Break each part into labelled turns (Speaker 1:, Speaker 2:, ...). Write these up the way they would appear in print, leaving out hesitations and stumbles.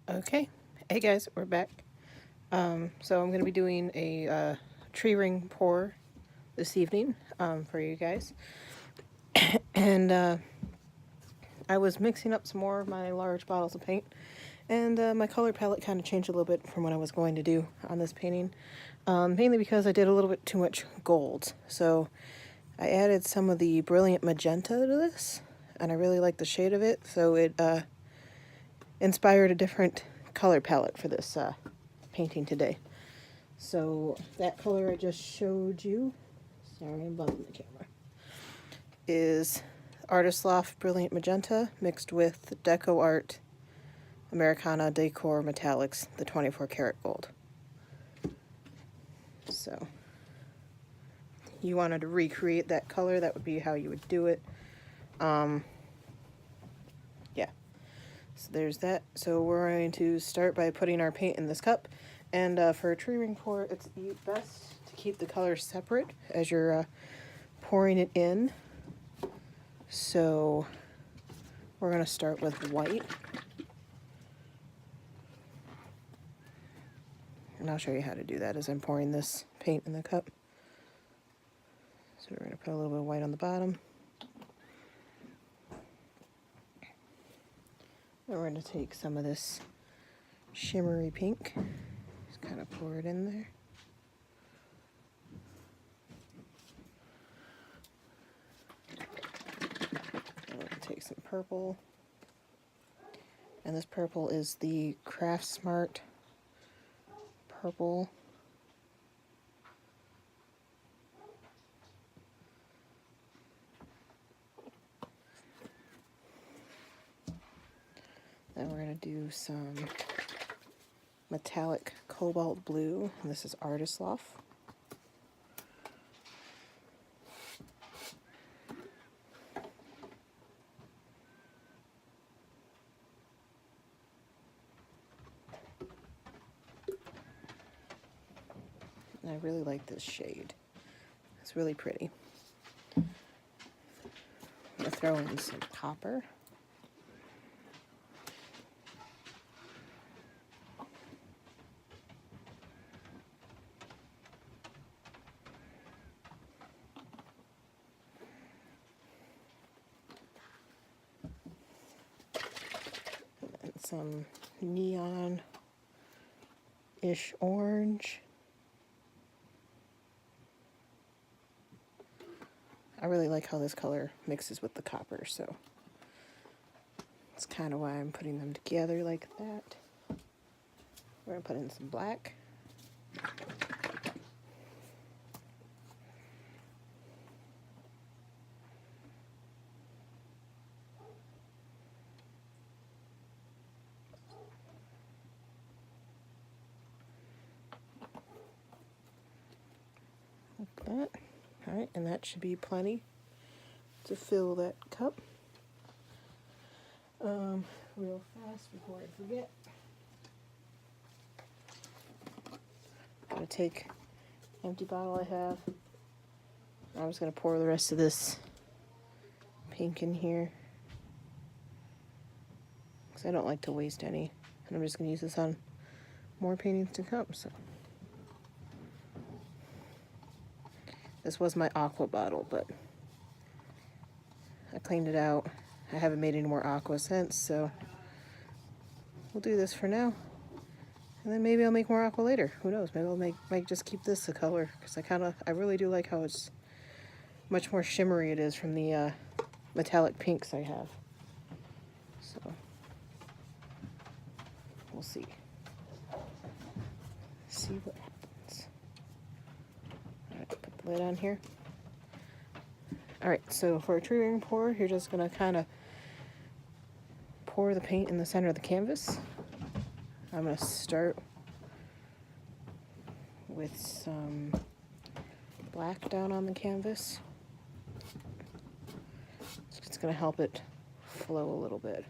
Speaker 1: Okay, hey guys, we're back. So I'm going to be doing a tree ring pour this evening for you guys. And I was mixing up some more of my large bottles of paint, and my color palette kind of changed a little bit from what I was going to do on this painting, mainly because I did a little bit too much gold. So I added some of the brilliant magenta to this, and I really like the shade of it, so it inspired a different color palette for this painting today. So that color I just showed you, sorry I'm bumping the camera, is Artist Loft Brilliant Magenta mixed with DecoArt Americana Decor Metallics, the 24 karat gold. So you wanted to recreate that color, that would be how you would do it. Yeah, so there's that. So we're going to start by putting our paint in this cup. And for a tree ring pour, it's best to keep the colors separate as you're pouring it in. So we're going to start with white. And I'll show you how to do that as I'm pouring this paint in the cup. So we're going to put a little bit of white on the bottom. And we're going to take some of this shimmery pink, just kind of pour it in there. And we're going to take some purple. And this purple is the Craft Smart purple. Then we're going to do some metallic Cobalt Blue, and this is Artist Loft. And I really like this shade. It's really pretty. I'm going to throw in some copper. And some neon-ish orange. I really like how this color mixes with the copper, so that's kind of why I'm putting them together like that. We're going to put in some black. Like that. Alright, and that should be plenty to fill that cup. Real fast before I forget, I'm going to take an empty bottle I have. I'm just going to pour the rest of this pink in here, because I don't like to waste any. And I'm just going to use this on more paintings to come. So this was my aqua bottle, but I cleaned it out. I haven't made any more aqua since, so we'll do this for now. And then maybe I'll make more aqua later. Who knows? Maybe I'll might just keep this a color, because I really do like how it's much more shimmery it is from the metallic pinks I have. So we'll see. See what happens. Alright, put the lid on here. Alright, so for a tree ring pour, you're just going to kind of pour the paint in the center of the canvas. I'm going to start with some black down on the canvas. It's going to help it flow a little bit.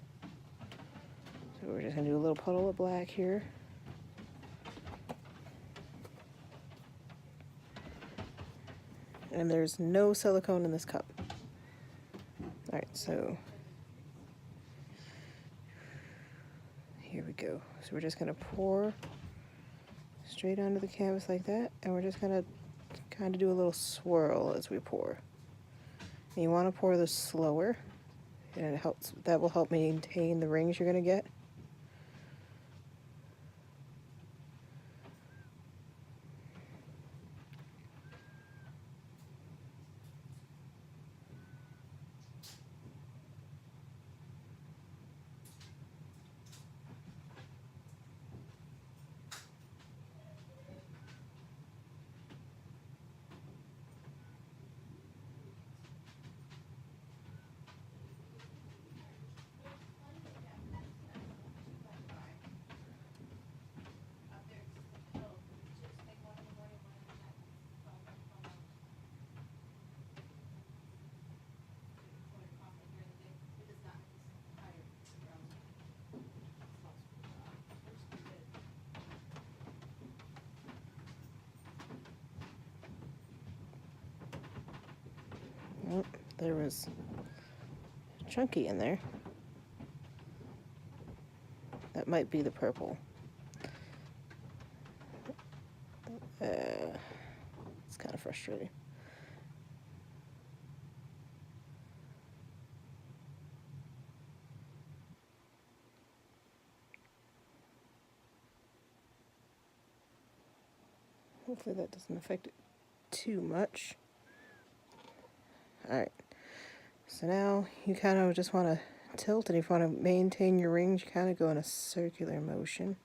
Speaker 1: So we're just going to do a little puddle of black here. And there's no silicone in this cup. Alright, so here we go. So we're just going to pour straight onto the canvas like that, and we're just going to kind of do a little swirl as we pour. And you want to pour this slower, and it helps. That will help maintain the rings you're going to get. Oh, there was chunky in there. That might be the purple. It's kind of frustrating. Hopefully that doesn't affect it too much. Alright, so now you kind of just want to tilt, and if you want to maintain your rings, you kind of go in a circular motion.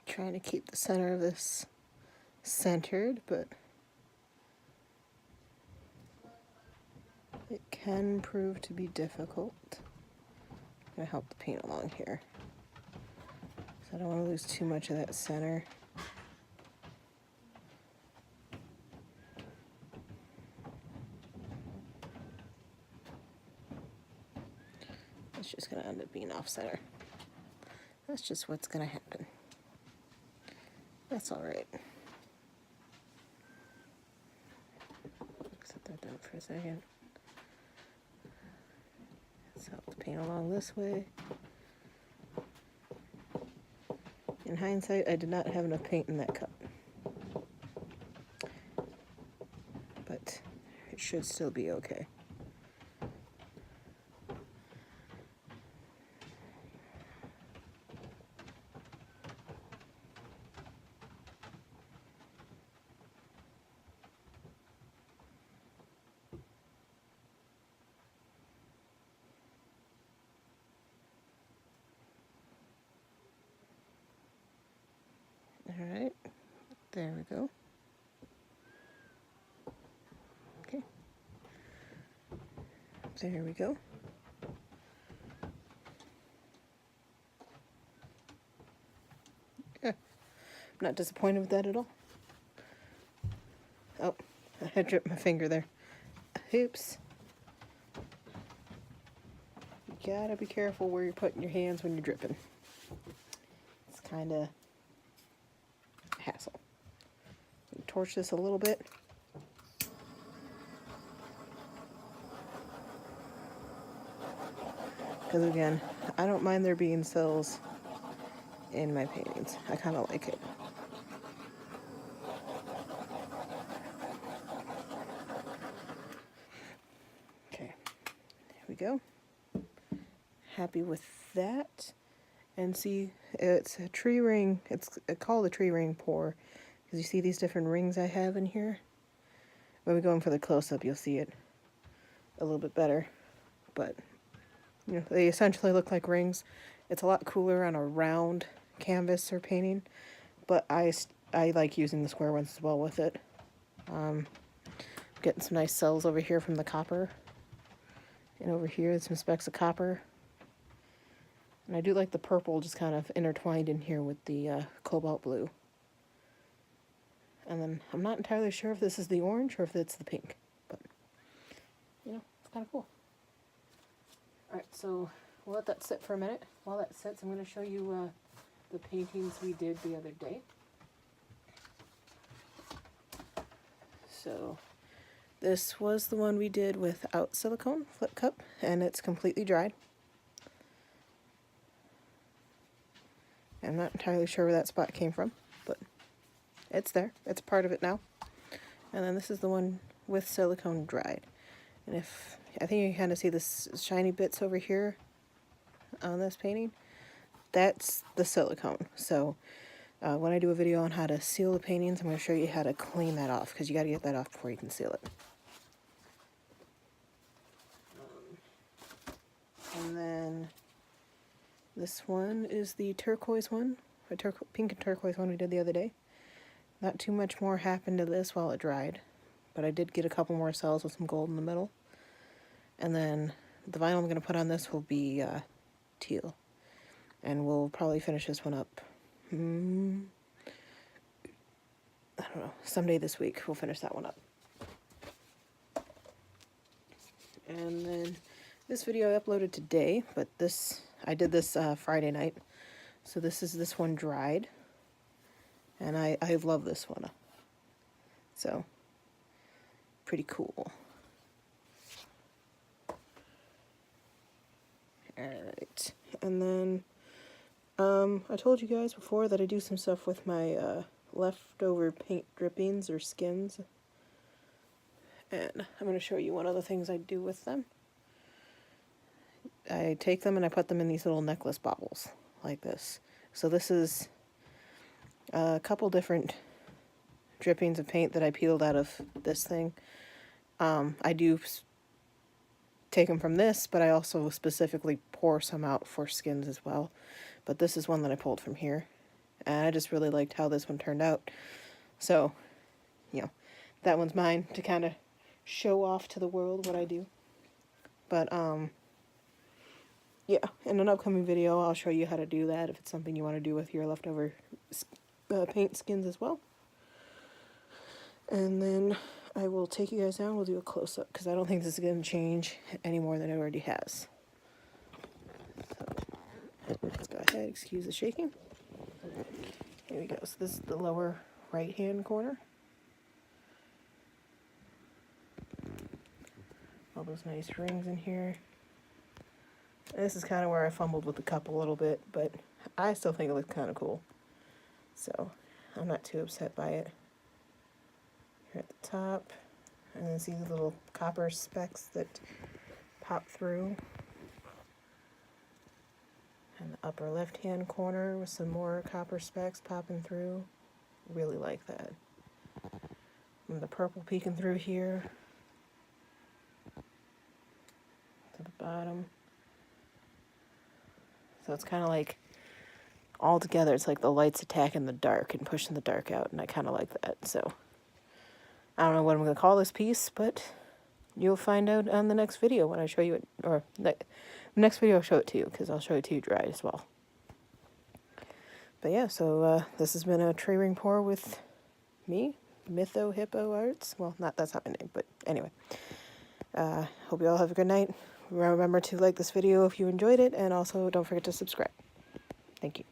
Speaker 1: Trying to keep the center of this centered, but it can prove to be difficult. I'm going to help the paint along here. So I don't want to lose too much of that center. It's just going to end up being off center. That's just what's going to happen. That's alright. Set that down for a second. Let's help the paint along this way. In hindsight, I did not have enough paint in that cup. But it should still be okay. Alright, there we go. Okay, there we go. Yeah, I'm not disappointed with that at all. Oh, I had dripped my finger there. Oops. You gotta be careful where you're putting your hands when you're dripping. It's kind of hassle. Torch this a little bit. Because again, I don't mind there being cells in my paintings. I kind of like it. Okay, there we go. Happy with that. And see, it's a tree ring. It's called a tree ring pour. Because you see these different rings I have in here? When we go in for the close-up, you'll see it a little bit better. But, you know, they essentially look like rings. It's a lot cooler on a round canvas or painting, but I like using the square ones as well with it. Getting some nice cells over here from the copper. And over here, there's some specks of copper. And I do like the purple just kind of intertwined in here with the cobalt blue. And then I'm not entirely sure if this is the orange or if it's the pink. But, you know, it's kind of cool. Alright, so we'll let that sit for a minute. While that sits, I'm going to show you the paintings we did the other day. So this was the one we did without silicone flip cup, and it's completely dried. I'm not entirely sure where that spot came from, but it's there. It's part of it now. And then this is the one with silicone dried. And if I think you can kind of see this shiny bits over here on this painting, that's the silicone. So when I do a video on how to seal the paintings, I'm going to show you how to clean that off, because you got to get that off before you can seal it. And then this one is the turquoise one, the pink and turquoise one we did the other day. Not too much more happened to this while it dried, but I did get a couple more cells with some gold in the middle. And then the vinyl I'm going to put on this will be teal. And we'll probably finish this one up, I don't know, someday this week we'll finish that one up. And then this video I uploaded today, but I did this Friday night. So this one dried. And I love this one. So, pretty cool. Alright, and then I told you guys before that I do some stuff with my leftover paint drippings or skins, and I'm going to show you one of the things I do with them. I take them and I put them in these little necklace baubles like this. So this is a couple different drippings of paint that I peeled out of this thing. I do take them from this, but I also specifically pour some out for skins as well. But this is one that I pulled from here, and I just really liked how this one turned out. So, you know, that one's mine to kind of show off to the world what I do. But, yeah, in an upcoming video, I'll show you how to do that if it's something you want to do with your leftover paint skins as well. And then I will take you guys down. We'll do a close-up, because I don't think this is going to change any more than it already has. So, let's go ahead. Excuse the shaking. Here we go. So this is the lower right-hand corner. All those nice rings in here. And this is kind of where I fumbled with the cup a little bit, but I still think it looks kind of cool. So, I'm not too upset by it. Here at the top, and then see the little copper specks that pop through. And the upper left hand corner with some more copper specks popping through. Really like that. And the purple peeking through here to the bottom. So it's kind of like all together, it's like the lights attacking the dark and pushing the dark out, and I kind of like that. So I don't know what I'm going to call this piece, but you'll find out on the next video when I show you it, or the next video I'll show it to you, because I'll show it to you dry as well. But yeah, so this has been a tree ring pour with me, Mytho Hippo Arts. Well, that's not my name, but anyway. Hope you all have a good night. Remember to like this video if you enjoyed it, and also don't forget to subscribe. Thank you.